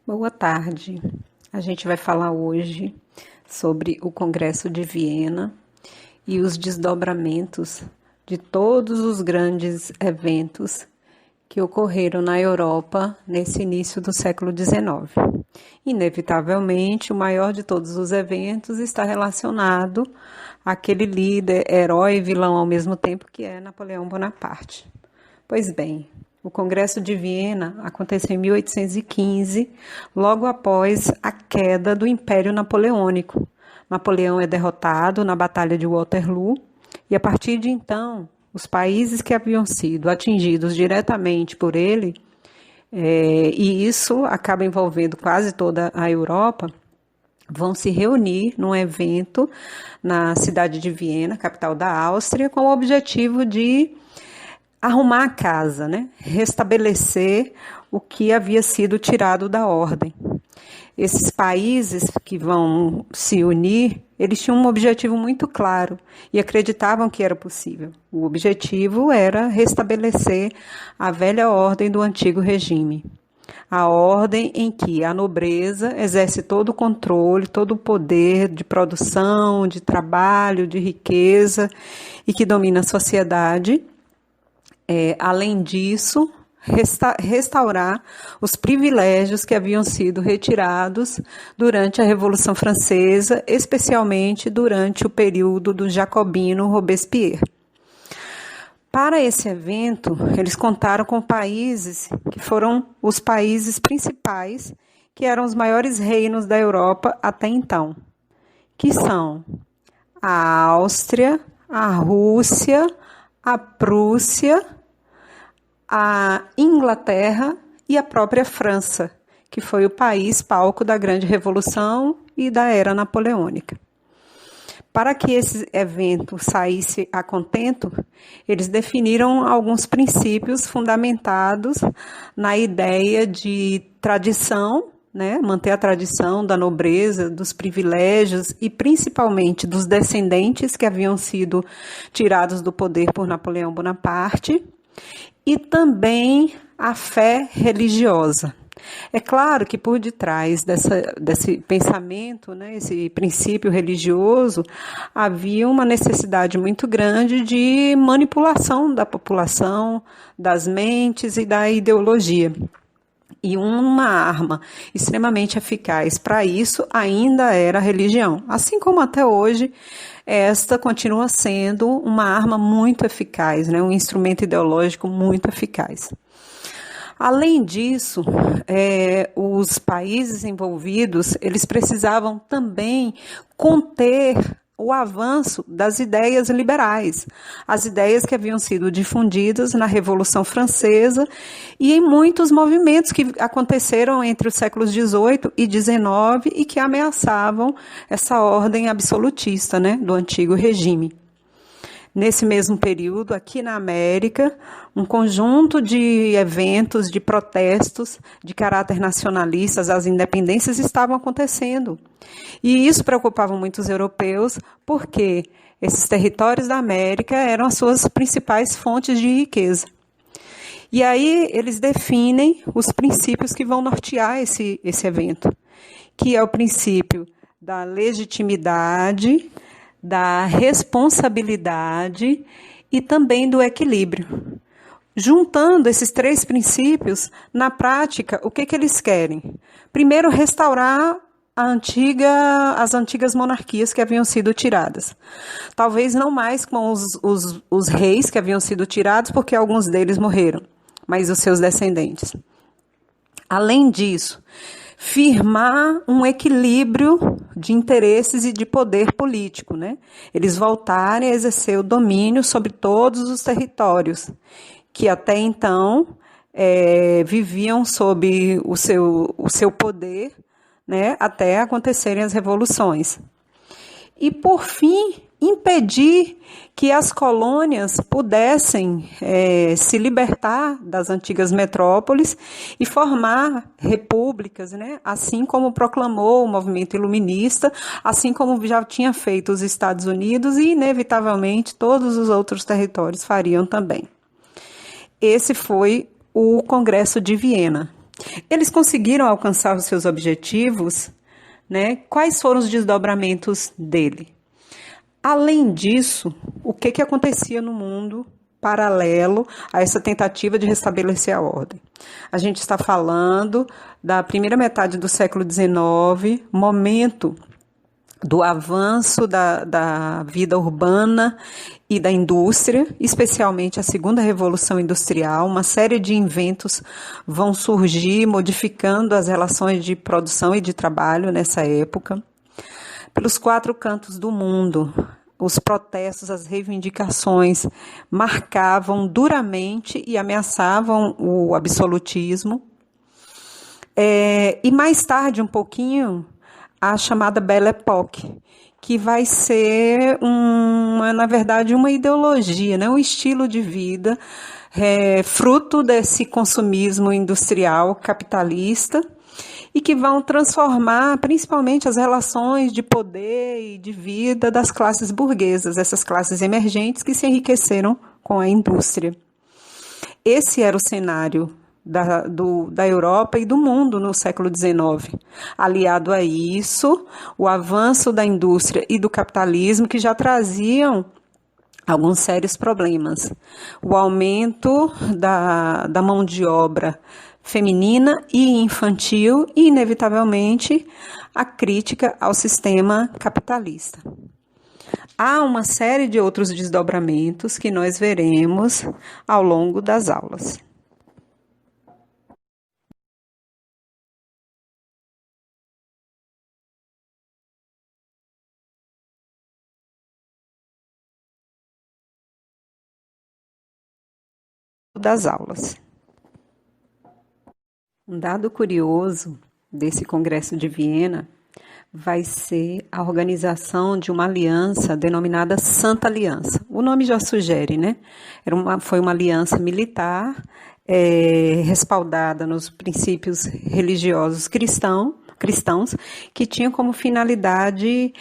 Boa tarde. A gente vai falar hoje sobre o Congresso de Viena e os desdobramentos de todos os grandes eventos que ocorreram na Europa nesse início do século XIX. Inevitavelmente, o maior de todos os eventos está relacionado àquele líder, herói e vilão ao mesmo tempo que é Napoleão Bonaparte. Pois bem, o Congresso de Viena aconteceu em 1815, logo após a queda do Império Napoleônico. Napoleão é derrotado na Batalha de Waterloo e, a partir de então, os países que haviam sido atingidos diretamente por ele, e isso acaba envolvendo quase toda a Europa, vão se reunir num evento na cidade de Viena, capital da Áustria, com o objetivo de arrumar a casa, né? Restabelecer o que havia sido tirado da ordem. Esses países que vão se unir, eles tinham um objetivo muito claro e acreditavam que era possível. O objetivo era restabelecer a velha ordem do antigo regime. A ordem em que a nobreza exerce todo o controle, todo o poder de produção, de trabalho, de riqueza e que domina a sociedade. Além disso, restaurar os privilégios que haviam sido retirados durante a Revolução Francesa, especialmente durante o período do jacobino Robespierre. Para esse evento, eles contaram com países que foram os países principais, que eram os maiores reinos da Europa até então, que são a Áustria, a Rússia, a Prússia, a Inglaterra e a própria França, que foi o país palco da Grande Revolução e da Era Napoleônica. Para que esse evento saísse a contento, eles definiram alguns princípios fundamentados na ideia de tradição, né, manter a tradição da nobreza, dos privilégios e principalmente dos descendentes que haviam sido tirados do poder por Napoleão Bonaparte, e também a fé religiosa. É claro que por detrás desse pensamento, né, esse princípio religioso, havia uma necessidade muito grande de manipulação da população, das mentes e da ideologia. E uma arma extremamente eficaz para isso ainda era a religião. Assim como até hoje, esta continua sendo uma arma muito eficaz, né? Um instrumento ideológico muito eficaz. Além disso, os países envolvidos, eles precisavam também conter o avanço das ideias liberais, as ideias que haviam sido difundidas na Revolução Francesa e em muitos movimentos que aconteceram entre os séculos XVIII e XIX e que ameaçavam essa ordem absolutista, né, do antigo regime. Nesse mesmo período, aqui na América, um conjunto de eventos, de protestos de caráter nacionalistas às independências estavam acontecendo. E isso preocupava muitos europeus, porque esses territórios da América eram as suas principais fontes de riqueza. E aí eles definem os princípios que vão nortear esse evento, que é o princípio da legitimidade, da responsabilidade e também do equilíbrio. Juntando esses três princípios, na prática, o que eles querem? Primeiro, restaurar as antigas monarquias que haviam sido tiradas. Talvez não mais com os reis que haviam sido tirados, porque alguns deles morreram, mas os seus descendentes. Além disso, firmar um equilíbrio de interesses e de poder político, né? Eles voltarem a exercer o domínio sobre todos os territórios, que até então viviam sob o seu poder, né? Até acontecerem as revoluções. E, por fim, impedir que as colônias pudessem se libertar das antigas metrópoles e formar repúblicas, né? Assim como proclamou o movimento iluminista, assim como já tinha feito os Estados Unidos e, inevitavelmente, todos os outros territórios fariam também. Esse foi o Congresso de Viena. Eles conseguiram alcançar os seus objetivos, né? Quais foram os desdobramentos dele? Além disso, o que acontecia no mundo paralelo a essa tentativa de restabelecer a ordem? A gente está falando da primeira metade do século XIX, momento do avanço da vida urbana e da indústria, especialmente a segunda revolução industrial. Uma série de inventos vão surgir, modificando as relações de produção e de trabalho nessa época. Pelos quatro cantos do mundo, os protestos, as reivindicações marcavam duramente e ameaçavam o absolutismo. E mais tarde, um pouquinho, a chamada Belle Époque, que vai ser, na verdade, uma ideologia, né? Um estilo de vida, fruto desse consumismo industrial capitalista, e que vão transformar principalmente as relações de poder e de vida das classes burguesas, essas classes emergentes que se enriqueceram com a indústria. Esse era o cenário da Europa e do mundo no século XIX. Aliado a isso, o avanço da indústria e do capitalismo, que já traziam alguns sérios problemas. O aumento da mão de obra feminina e infantil e, inevitavelmente, a crítica ao sistema capitalista. Há uma série de outros desdobramentos que nós veremos ao longo das aulas. Um dado curioso desse Congresso de Viena vai ser a organização de uma aliança denominada Santa Aliança. O nome já sugere, né? Foi uma aliança militar respaldada nos princípios religiosos cristãos, que tinha como finalidade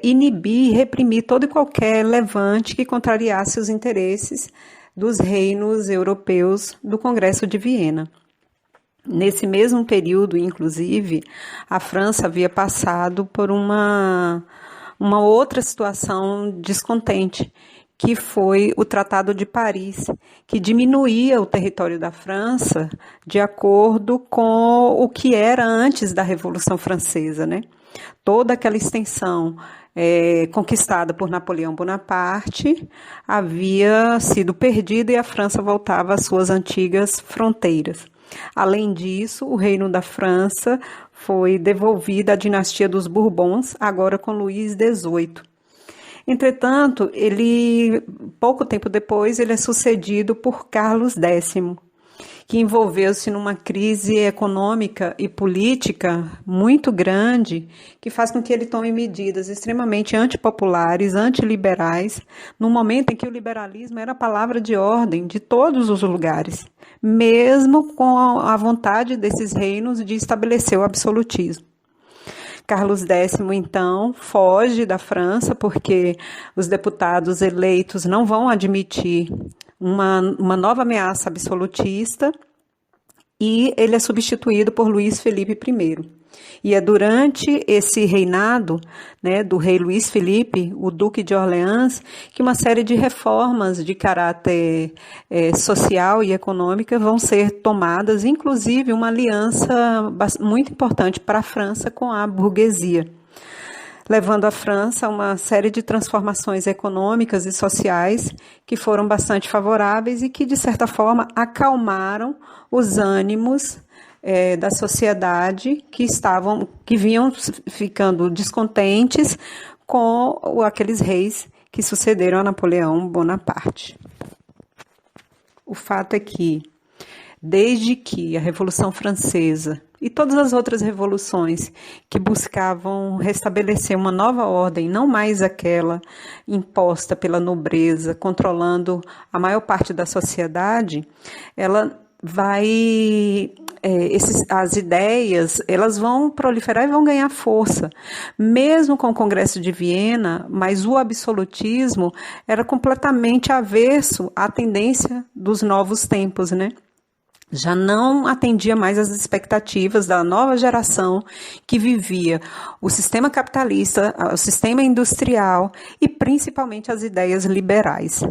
inibir e reprimir todo e qualquer levante que contrariasse os interesses dos reinos europeus do Congresso de Viena. Nesse mesmo período, inclusive, a França havia passado por uma outra situação descontente, que foi o Tratado de Paris, que diminuía o território da França de acordo com o que era antes da Revolução Francesa, né? Toda aquela extensão conquistada por Napoleão Bonaparte havia sido perdida e a França voltava às suas antigas fronteiras. Além disso, o reino da França foi devolvido à dinastia dos Bourbons, agora com Luís XVIII. Entretanto, pouco tempo depois, ele é sucedido por Carlos X, que envolveu-se numa crise econômica e política muito grande, que faz com que ele tome medidas extremamente antipopulares, antiliberais, no momento em que o liberalismo era a palavra de ordem de todos os lugares, mesmo com a vontade desses reinos de estabelecer o absolutismo. Carlos X, então, foge da França porque os deputados eleitos não vão admitir uma nova ameaça absolutista e ele é substituído por Luís Felipe I. E é durante esse reinado, né, do rei Luís Felipe, o Duque de Orleans, que uma série de reformas de caráter social e econômica vão ser tomadas, inclusive uma aliança muito importante para a França com a burguesia, levando a França a uma série de transformações econômicas e sociais que foram bastante favoráveis e que, de certa forma, acalmaram os ânimos da sociedade que vinham ficando descontentes com aqueles reis que sucederam a Napoleão Bonaparte. O fato é que, desde que a Revolução Francesa e todas as outras revoluções que buscavam restabelecer uma nova ordem, não mais aquela imposta pela nobreza, controlando a maior parte da sociedade, as ideias, elas vão proliferar e vão ganhar força, mesmo com o Congresso de Viena, mas o absolutismo era completamente avesso à tendência dos novos tempos, né? Já não atendia mais às expectativas da nova geração que vivia o sistema capitalista, o sistema industrial e principalmente as ideias liberais.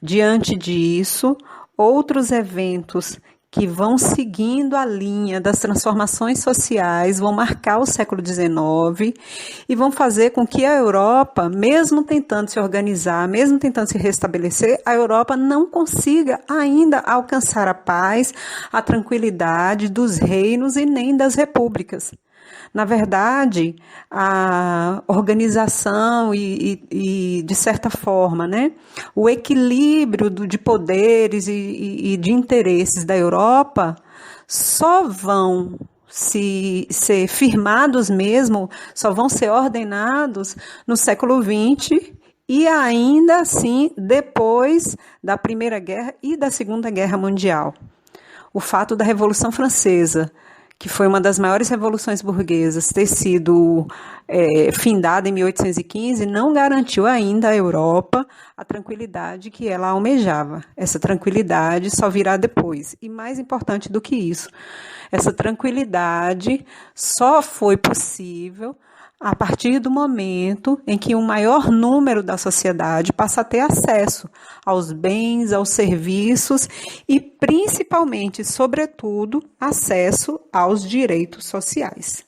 Diante disso, outros eventos que vão seguindo a linha das transformações sociais, vão marcar o século XIX e vão fazer com que a Europa, mesmo tentando se organizar, mesmo tentando se restabelecer, a Europa não consiga ainda alcançar a paz, a tranquilidade dos reinos e nem das repúblicas. Na verdade, a organização e de certa forma, né, o equilíbrio de poderes e de interesses da Europa só vão ser firmados mesmo, só vão ser ordenados no século XX e ainda assim depois da Primeira Guerra e da Segunda Guerra Mundial. O fato da Revolução Francesa, que foi uma das maiores revoluções burguesas, ter sido findada em 1815, não garantiu ainda à Europa a tranquilidade que ela almejava. Essa tranquilidade só virá depois. E mais importante do que isso, essa tranquilidade só foi possível a partir do momento em que um maior número da sociedade passa a ter acesso aos bens, aos serviços e, principalmente, sobretudo, acesso aos direitos sociais.